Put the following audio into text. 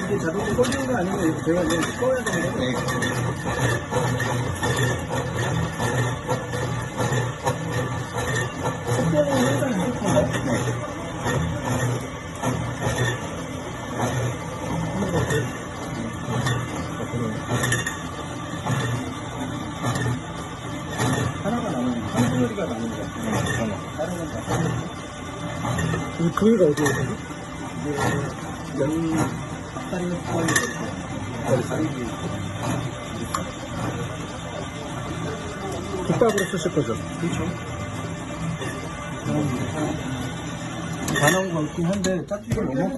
이게 자동으로 꺼지는 거 아니면 제가 이제 꺼야 되는 거예요? 네. 속도는 항상 이렇게 건가요? 네. 하나가 나는 한 소리가 나는 거 같아요. 다른 건 다. 이 부위가 어디에 있어요? 이게 면 앞다리가 포함이 됐어요. 다리 국밥으로 쓰실 거죠? 그렇죠. 다 나온 거 있긴 한데 짝지가 너무